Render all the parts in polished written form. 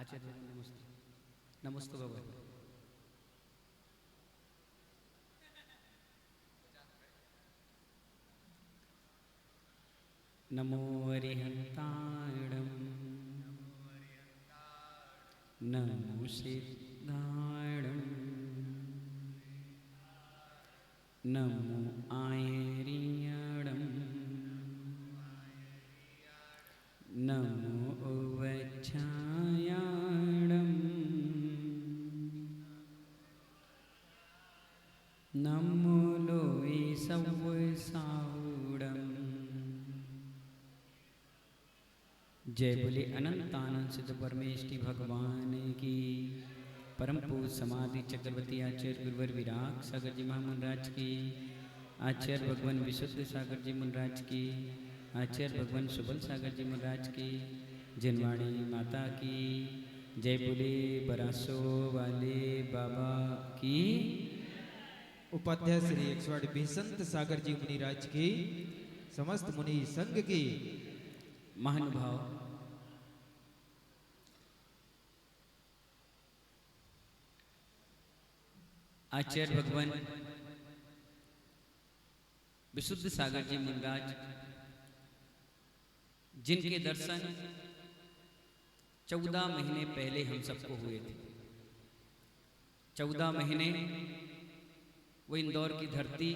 आचार्य नमस्ते नमस्ते बाबा। नमो अरिहंताणं नमो सिद्धाणं नमो आयरियणं नमो उवच्छायाणं नमो लोई सवसावडं। जय बोले अनंत आनंद सिद्ध परमेष्टि भगवान की। परम पूज समाधि चक्रवर्ती आचार्य गुरुवर विराग सागर जी महामुनराज की। आचार्य भगवान विशुद्ध सागर जी मुनराज की। आचार्य भगवान सुबल सागर जी मुनराज की। जिनवाणी माता की जय बोले। बरासो वाले बाबा की। उपाध्याय श्री 108 बेसंत सागर जी मुनिराज की। समस्त मुनि संघ की। महानुभाव, आचार्य भगवान विशुद्ध सागर जी मुनराज जिनके दर्शन 14 महीने पहले हम सबको हुए थे। 14 महीने वो इंदौर की धरती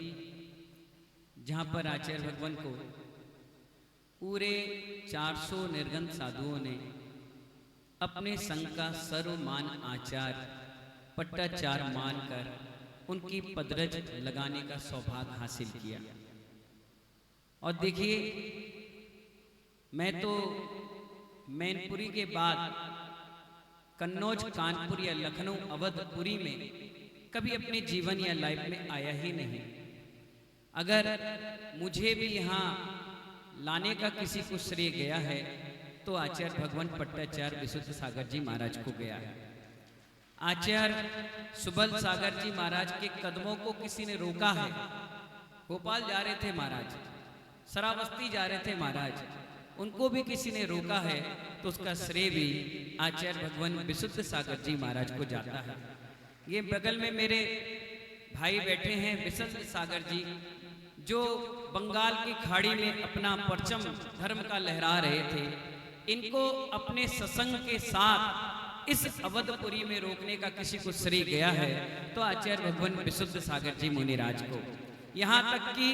जहां पर आचार्य भगवान को पूरे 400 निर्गंत साधुओं ने अपने संघ का सर्वमान आचार्य पट्टाचार मानकर उनकी पदरज लगाने का सौभाग्य हासिल किया। और देखिए, मैं तो मैनपुरी के बाद कन्नौज, कानपुर या लखनऊ, अवधपुरी में कभी अपने जीवन या लाइफ में आया ही नहीं। अगर मुझे भी यहाँ लाने का किसी को श्रेय गया है तो आचार्य भगवान पट्टाचार्य विशुद्ध सागर जी महाराज को गया है। आचार्य सुबल सागर जी महाराज के कदमों को किसी ने रोका है। भोपाल जा रहे थे महाराज, श्रावस्ती जा रहे थे महाराज, उनको भी किसी ने रोका है तो उसका श्रेय भी आचार्य भगवान विशुद्ध सागर जी महाराज को जाता है। ये बगल में मेरे भाई बैठे हैं विशुद्ध सागर जी, जो बंगाल की खाड़ी में अपना परचम धर्म का लहरा रहे थे। इनको अपने सत्संग के साथ इस अवधपुरी में रोकने का किसी को श्रेय गया है तो आचार्य भगवान विशुद्ध सागर जी मुनिराज को। यहाँ तक कि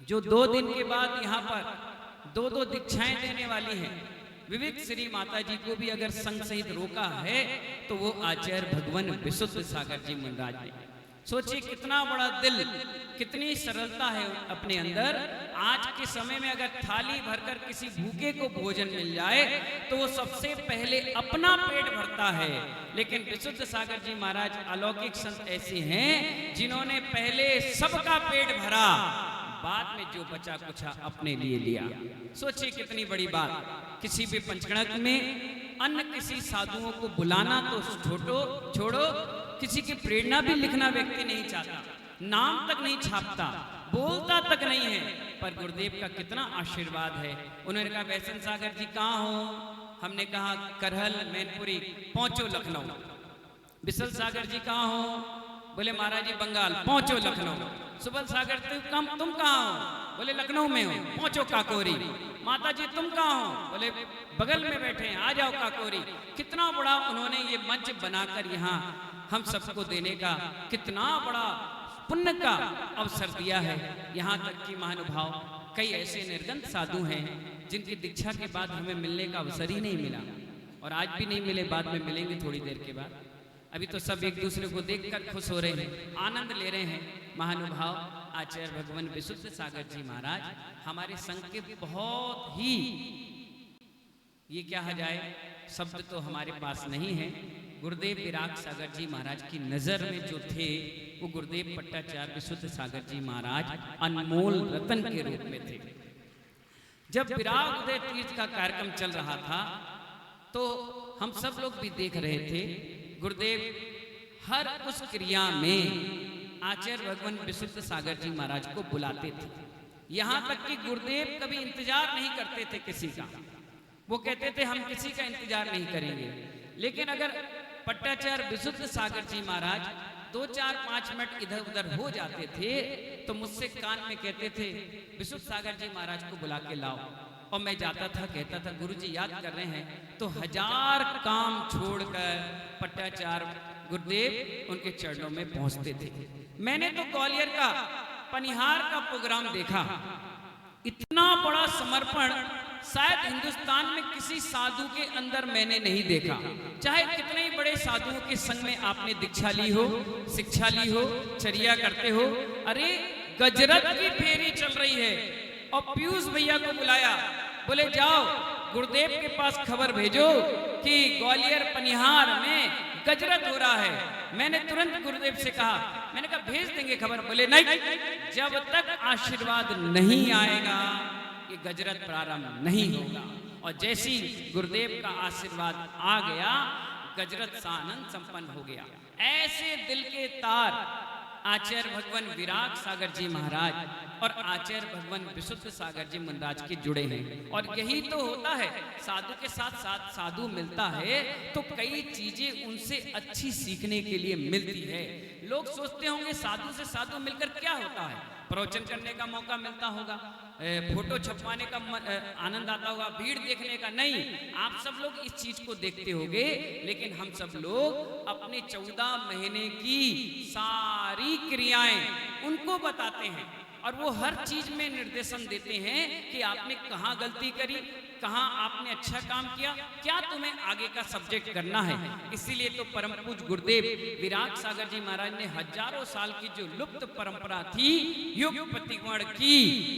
जो 2 दिन के बाद यहाँ पर 2 दीक्षाएं देने वाली हैं, विविध श्री माता जी को भी अगर संग सहित रोका है तो वो आचार्य भगवान विशुद्ध सागर जी मुनिराज ने। सोचिए कितना बड़ा दिल, कितनी सरलता है अपने अंदर। आज के समय में अगर थाली भरकर किसी भूखे को भोजन मिल जाए तो वो सबसे पहले अपना पेट भरता है, लेकिन विशुद्ध सागर जी महाराज अलौकिक संत ऐसे हैं जिन्होंने पहले सबका पेट भरा, बाद में जो बचा कुछा अपने लिए लिया। सोचिए कितनी बड़ी बात। किसी भी पंचगणक में अन्य किसी साधुओं को बुलाना तो छोड़ो, किसी की प्रेरणा भी लिखना व्यक्ति नहीं चाहता, नाम तक नहीं छापता, बोलता तक नहीं है। पर गुरुदेव का कितना आशीर्वाद है। उन्होंने कहा वैसन सागर जी कहाँ हो? हमने कहा करहल मैनपुरी, पहुंचो लखनऊ। विशल सागर जी कहाँ हो? बोले महाराज जी बंगाल, पहुंचो लखनऊ। सुबल सागर तुम कहाँ हो? बोले लखनऊ में हो, पहुंचो काकोरी। माता जी तुम कहाँ हो? बोले बगल में बैठे हैं, आ जाओ काकोरी। कितना बड़ा उन्होंने ये मंच बनाकर यहाँ हम सबको देने का कितना बड़ा पुण्य का अवसर दिया है। यहाँ तक कि महानुभाव कई ऐसे निर्गंत साधु हैं जिनकी दीक्षा के बाद हमें मिलने का अवसर ही नहीं मिला, और आज भी नहीं मिले, बाद में मिलेंगे थोड़ी देर के बाद। अभी तो सब एक दूसरे को देखकर खुश हो रहे हैं, आनंद ले रहे हैं। महानुभाव आचार्य भगवान विशुद्ध सागर जी महाराज हमारे संघ के बहुत ही, ये क्या जाए शब्द तो हमारे पास नहीं है। गुरुदेव विराग सागर जी महाराज की नजर में जो थे वो गुरुदेव पट्टाचार्य विशुद्ध सागर जी महाराज अनमोल रतन के रूप में थे। जब विराग उदय तीर्थ का कार्यक्रम चल रहा था तो हम सब लोग भी देख रहे थे, गुरुदेव हर उस क्रिया में आचार्य भगवान विशुद्ध सागर जी महाराज को बुलाते थे। यहाँ तक कि गुरुदेव कभी इंतजार नहीं करते थे किसी का। वो कहते थे हम किसी का इंतजार नहीं करेंगे। लेकिन अगर पट्टाचार्य विशुद्ध सागर जी महाराज 2-4-5 मिनट इधर उधर हो जाते थे तो मुझसे कान में कहते थे विशुद्ध सागर जी महाराज को बुला के लाओ। और मैं जाता था, कहता था गुरुजी याद कर रहे हैं, तो 1000 काम छोड़कर पट्टाचार्य गुरुदेव उनके चरणों में पहुंचते थे। मैंने तो ग्वालियर का पनिहार का प्रोग्राम देखा, इतना बड़ा समर्पण शायद हिंदुस्तान में किसी साधु के अंदर मैंने नहीं देखा। चाहे कितने ही बड़े साधुओं के संग में आपने दीक्षा ली हो, शिक्षा ली हो, चर्या करते हो, अरे गजरत की फेरी चल रही है और पीयूष भैया को बुलाया, बोले जाओ गुरुदेव के पास खबर भेजो कि ग्वालियर पनिहार में गजरत हो रहा है। मैंने तुरंत गुरुदेव से कहा, मैंने कहा भेज देंगे खबर। बोले नहीं, जब तक आशीर्वाद नहीं आएगा ये गजरत प्रारंभ नहीं होगा। और जैसी गुरुदेव का आशीर्वाद आ गया, गजरत सानंद संपन्न हो गया। ऐसे दिल के तार आचार्य भगवान विराग सागर जी महाराज और आचार्य भगवान विशुद्ध सागर जी महाराज के जुड़े हैं। और यही तो होता है, साधु के साथ साथ साधु मिलता है तो कई चीजें उनसे अच्छी सीखने के लिए मिलती है। लोग सोचते होंगे साधु से साधु मिलकर क्या होता है, प्रवचन करने का मौका मिलता होगा, फोटो छपवाने का आनंद आता होगा, भीड़ देखने का। नहीं, आप सब लोग इस चीज को देखते होंगे, लेकिन हम सब लोग अपने 14 महीने की सारी क्रियाएं उनको बताते हैं और वो हर चीज में निर्देशन देते हैं कि आपने कहाँ गलती करी, कहाँ आपने अच्छा काम किया, क्या तुम्हें आगे का सब्जेक्ट करना है। इसीलिए तो परम पूज्य गुरुदेव विराग सागर जी महाराज ने हजारों साल की जो लुप्त परंपरा थी युग प्रतिगमन की,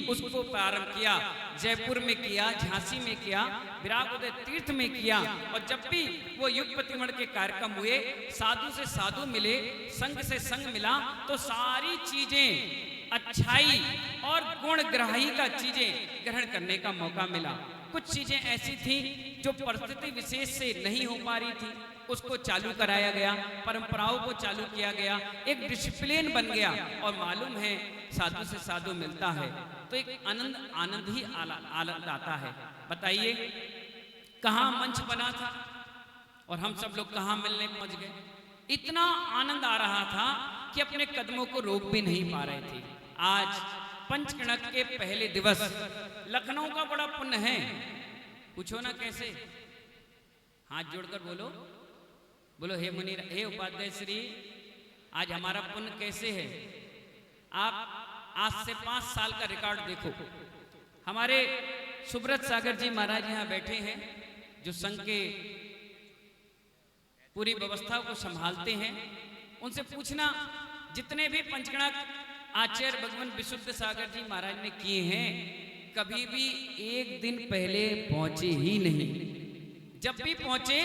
उसको प्रारंभ किया। जयपुर में किया, झांसी में किया, विराग उदय तीर्थ में किया। और जब भी वो युग प्रतिगमन के कार्यक्रम हुए, साधु से साधु मिले, संघ से संघ मिला, तो सारी चीजें अच्छाई और गुण ग्राही का चीजें ग्रहण करने का मौका मिला। कुछ चीजें ऐसी थी जो परिस्थिति विशेष से नहीं हो पा रही थी, उसको चालू कराया गया, परंपराओं को चालू किया गया, एक डिसिप्लिन बन गया। और मालूम है साधु से साधु मिलता है तो एक आनंद ही आनंद आता है। बताइए कहाँ मंच बना था और हम सब लोग कहाँ मिलने पहुंच गए। इतना आनंद आ रहा था कि अपने कदमों को रोक भी नहीं पा रहे थे। आज पंचकणक के पहले दिवस, लखनऊ का बड़ा पुण्य है, पूछो ना कैसे, हाथ जोड़कर बोलो, बोलो हे मुनि, हे उपाध्याय श्री, आज हमारा पुण्य कैसे है। आप आज से 5 साल का रिकॉर्ड देखो। हमारे सुब्रत सागर जी महाराज यहाँ बैठे हैं, जो संघ के पूरी व्यवस्था को संभालते हैं। उनसे पूछना, जितने भी पंचकणक आचार्य भगवान विशुद्ध सागर जी महाराज ने किए हैं, कभी भी एक दिन पहले पहुंचे ही नहीं। जब भी पहुंचे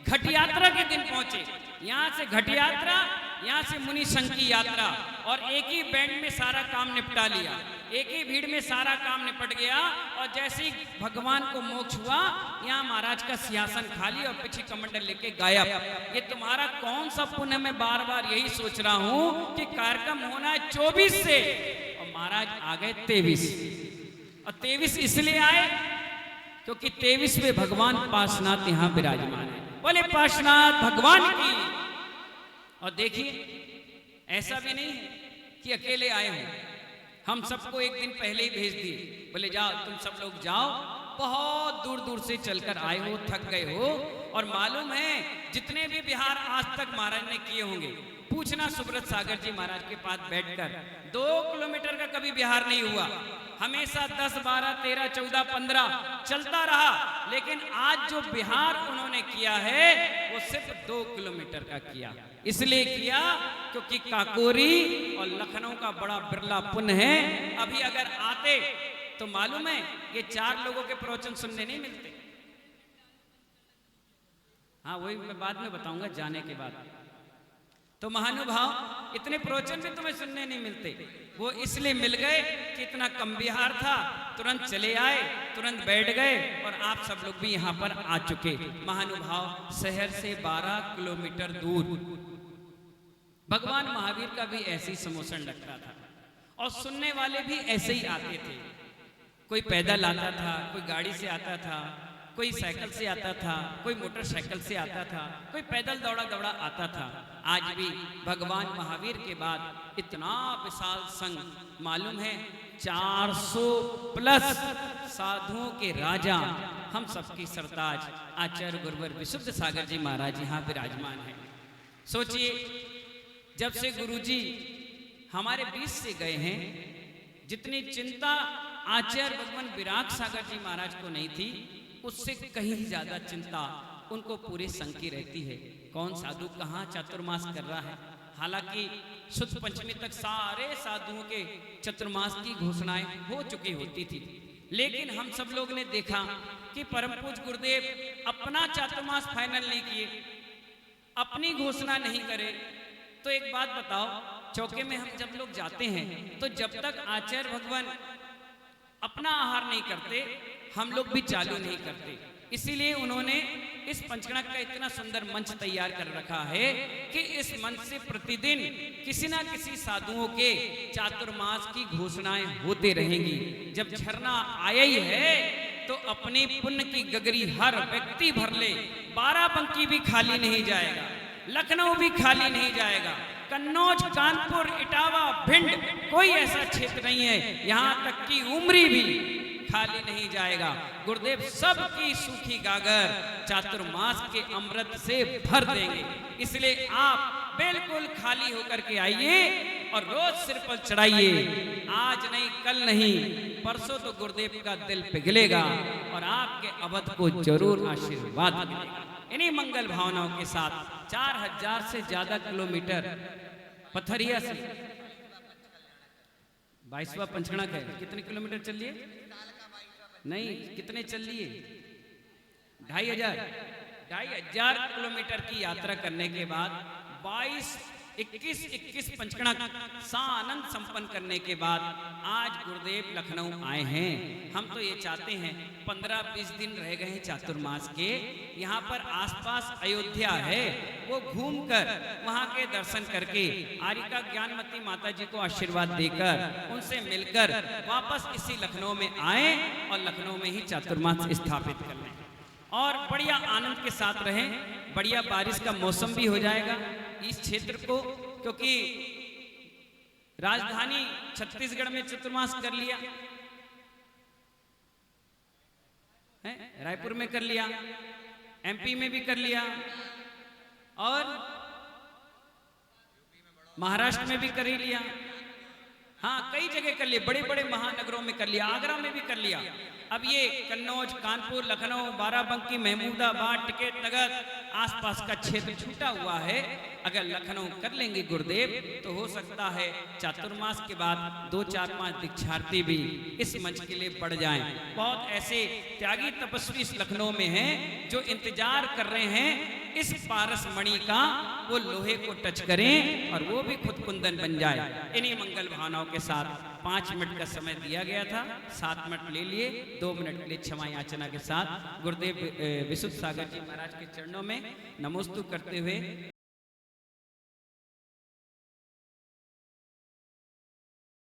घट यात्रा के दिन पहुंचे। यहाँ से घट यात्रा, यहाँ से मुनि संघ की यात्रा, और एक ही बैंड में सारा काम निपटा लिया, एक ही भीड़ में सारा काम निपट गया। और जैसे ही भगवान को मोक्ष हुआ, यहाँ महाराज का सिंहासन खाली और पीछे कमंडल लेके गायब। ये तुम्हारा कौन सा पुण्य। मैं बार बार यही सोच रहा हूँ कि कार्यक्रम होना है 24 से और महाराज आ गए 23। और 23 इसलिए आए क्योंकि 23 में भगवान पार्श्वनाथ यहाँ विराजमान है। बोले पार्श्वनाथ भगवान की। और देखिए ऐसा भी नहीं है कि अकेले आए हों, हम सबको एक दिन पहले ही भेज दिए, बोले जाओ तुम सब लोग जाओ, बहुत दूर दूर से चलकर आए हो, थक गए हो। और मालूम है जितने भी बिहार आज तक महाराज ने किए होंगे, पूछना सुब्रत सागर जी महाराज के पास बैठकर, 2 किलोमीटर का कभी बिहार नहीं हुआ, हमेशा 10, 12, 13, 14, 15 चलता रहा। लेकिन आज जो बिहार उन्होंने किया है वो सिर्फ 2 किलोमीटर का किया। इसलिए किया क्योंकि काकोरी और लखनऊ का बड़ा बिरला पुण्य है। अभी अगर आते तो मालूम है ये 4 लोगों के प्रवचन सुनने नहीं मिलते। हाँ वही मैं बाद में बताऊंगा जाने के बाद। तो महानुभाव इतने प्रवचन भी तुम्हें सुनने नहीं मिलते। वो इसलिए मिल गए कि इतना कम बिहार था, तुरंत चले आए, तुरंत बैठ गए और आप सब लोग भी यहाँ पर आ चुके। महानुभाव शहर से 12 किलोमीटर दूर भगवान महावीर का भी ऐसे ही समोसन लगता था और सुनने वाले भी ऐसे ही आते थे। कोई पैदल आता था, कोई गाड़ी से आता था, कोई साइकिल से आता था, कोई मोटरसाइकिल से आता था, कोई पैदल दौड़ा दौड़ा आता था। आज भी भगवान महावीर के बाद इतना विशाल संघ, मालूम है 400 प्लस साधुओं के राजा, हम सबकी सरताज आचार्य गुरुवर विशुद्ध सागर जी महाराज यहाँ विराजमान हैं। सोचिए, जब से गुरुजी हमारे बीच से गए हैं, जितनी चिंता आचार्य भगवान विराग सागर जी महाराज को नहीं थी, उससे कहीं ज्यादा चिंता उनको पूरे संघ की रहती है। कौन साधु कहाँ चातुर्मास कर रहा है। हालांकि शुद्ध पंचमी तक सारे साधुओं के चतुर्मास की घोषणाएं हो चुकी होती थी, लेकिन हम सब लोग ने देखा कि परम पूज्य गुरुदेव अपना चातुर्मास फाइनल नहीं किए, अपनी घोषणा नहीं करे। तो एक बात बताओ, चौके में हम जब लोग जाते हैं तो जब तक आचार्य भगवान अपना आहार नहीं करते, हम लोग भी चालू नहीं करते। इसीलिए उन्होंने इस पंचगणक का इतना सुंदर मंच तैयार कर रखा है कि इस मंच से प्रतिदिन किसी ना किसी साधुओं के चातुर्मास की घोषणाएं होते रहेंगी। जब झरना आया ही है तो अपनी पुण्य की गगरी हर व्यक्ति भर ले। बाराबंकी भी खाली नहीं जाएगा, लखनऊ भी खाली नहीं जाएगा, कन्नौज, कानपुर, इटावा, भिंड, कोई ऐसा क्षेत्र नहीं है, यहाँ तक कि उमरी भी खाली नहीं जाएगा। गुरुदेव सबकी सूखी गागर चातुर्मास के अमृत से भर देंगे। इसलिए आप बिल्कुल खाली होकर के आइए और रोज सिर पर चढ़ाइए। आज नहीं, कल नहीं, परसों तो गुरुदेव का दिल पिघलेगा और आपके अवध को जरूर आशीर्वाद मिलेगा। इन्हीं मंगल भावनाओं के साथ 4000 से ज्यादा किलोमीटर पथरिया से 22वां पंचगणक है। कितने किलोमीटर चलिए? नहीं, कितने चलिए? 2500 किलोमीटर की यात्रा करने के बाद 21 पंचगणक सानंद संपन्न करने के बाद आज गुरुदेव लखनऊ आए हैं। हम तो ये चाहते हैं 15-20 दिन रह गए हैं चातुर्मास के, यहाँ पर आसपास अयोध्या है, वो घूमकर वहाँ के दर्शन करके आरिका ज्ञानमती माता जी को आशीर्वाद देकर उनसे मिलकर वापस इसी लखनऊ में आए और लखनऊ में ही चातुर्मास स्थापित कर लें और बढ़िया आनंद के साथ रहें। बढ़िया बारिश का मौसम भी हो जाएगा इस क्षेत्र को, क्योंकि राजधानी छत्तीसगढ़ में चतुर्मास कर लिया है, रायपुर में कर लिया, एमपी में भी कर लिया और महाराष्ट्र में भी कर ही लिया। हाँ, कई जगह कर लिया, बड़े बड़े महानगरों में कर लिया, आगरा में भी कर लिया। अब ये कन्नौज, कानपुर, लखनऊ, बाराबंकी, महमूदाबाद, टिकैत नगर आसपास का क्षेत्र छूटा हुआ है। अगर लखनऊ कर लेंगे गुरुदेव तो हो सकता है चातुर्मास के बाद 2-4-5 दीक्षार्थी भी इस मंच के लिए बढ़ जाएं। बहुत ऐसे त्यागी तपस्वी इस लखनऊ में हैं जो इंतजार कर रहे हैं इस पारस मणि का, वो लोहे को टच करें और वो भी खुद कुंदन बन जाए। इन्हीं मंगल भावनाओं के साथ 5 मिनट का समय दिया गया था, 7 मिनट ले लिए, 2 मिनट के लिए क्षमा याचना के साथ गुरुदेव विशुद्ध सागर जी महाराज के चरणों में नमोस्तु करते हुए